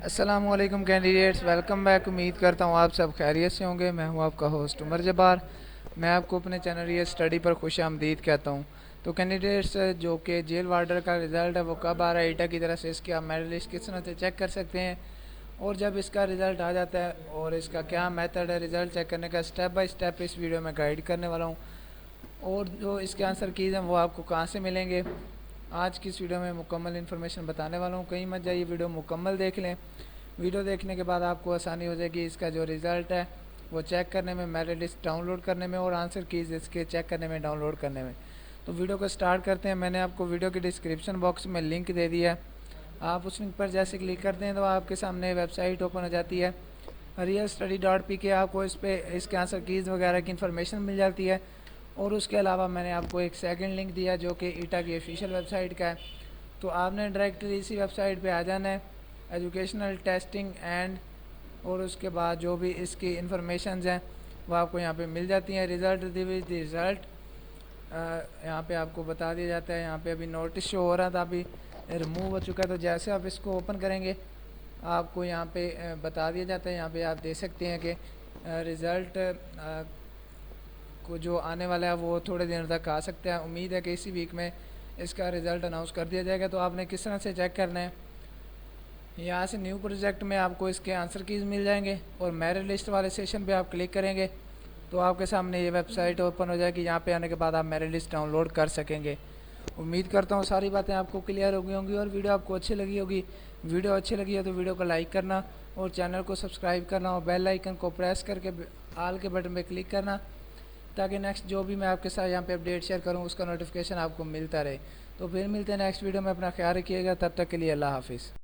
अस्सलामुअलैकुम candidates, welcome back. उम्मीद करता हूँ आप सब खैरियत से होंगे। मैं हूँ आपका होस्ट उमर जब्बार। मैं आपको अपने चैनल ये स्टडी पर खुश आमदीद कहता हूँ। तो कैंडिडेट्स, जो कि जेल वार्डर का रिज़ल्ट है वो कब आ रहा है ईटा की तरफ से, इसकी आप मेरिट लिस्ट किस तरह से चेक कर सकते हैं, और जब इसका रिज़ल्ट आ जाता है और इसका क्या मेथड है रिज़ल्ट चेक करने का, स्टेप बाय स्टेप इस वीडियो में गाइड करने वाला हूँ। और जो इसके आंसर कीज़ हैं वो आपको कहाँ से मिलेंगे, आज की इस वीडियो में मुकम्मल इन्फॉर्मेशन बताने वाला हूँ। कहीं मत जाइए, वीडियो मुकम्मल देख लें। वीडियो देखने के बाद आपको आसानी हो जाएगी इसका जो रिज़ल्ट है वो चेक करने में, मेरिट लिस्ट डाउनलोड करने में और आंसर कीज़ इसके चेक करने में, डाउनलोड करने में। तो वीडियो को स्टार्ट करते हैं। मैंने आपको वीडियो के डिस्क्रिप्शन बॉक्स में लिंक दे दिया है। आप उस लिंक पर जैसे क्लिक करते हैं तो आपके सामने वेबसाइट ओपन हो जाती है realstudy.pk। आपको इस पर इसके आंसर कीज़ वगैरह की इन्फॉर्मेशन मिल जाती है। और उसके अलावा मैंने आपको एक सेकंड लिंक दिया जो कि ईटा की ऑफिशियल वेबसाइट का है। तो आपने डायरेक्टली इसी वेबसाइट पे आ जाना है, एजुकेशनल टेस्टिंग एंड, और उसके बाद जो भी इसकी इन्फॉर्मेशन हैं वो आपको यहाँ पे मिल जाती हैं। रिज़ल्ट यहाँ पे आपको बता दिया जाता है। यहाँ पे अभी नोटिस शो हो रहा था, अभी रिमूव हो चुका है। तो जैसे आप इसको ओपन करेंगे आपको यहाँ पे बता दिया जाता है। यहाँ पे आप देख सकते हैं कि रिज़ल्ट को जो आने वाला है वो थोड़े दिनों तक आ सकता है। उम्मीद है कि इसी वीक में इसका रिज़ल्ट अनाउंस कर दिया जाएगा। तो आपने किस तरह से चेक करना है, यहाँ से न्यू प्रोजेक्ट में आपको इसके आंसर कीज़ मिल जाएंगे और मेरिट लिस्ट वाले सेशन पे आप क्लिक करेंगे तो आपके सामने ये वेबसाइट ओपन हो जाएगी। यहाँ पे आने के बाद आप मेरिट लिस्ट डाउनलोड कर सकेंगे। उम्मीद करता हूँ सारी बातें आपको क्लियर हो गई होंगी और वीडियो आपको अच्छी लगी होगी। वीडियो अच्छी लगी है तो वीडियो को लाइक करना और चैनल को सब्सक्राइब करना और बेल आइकन को प्रेस करके आल के बटन पर क्लिक करना, ताकि नेक्स्ट जो भी मैं आपके साथ यहाँ पे अपडेट शेयर करूँ उसका नोटिफिकेशन आपको मिलता रहे। तो फिर मिलते हैं नेक्स्ट वीडियो में। अपना ख्याल रखिएगा, तब तक के लिए अल्लाह हाफिज़।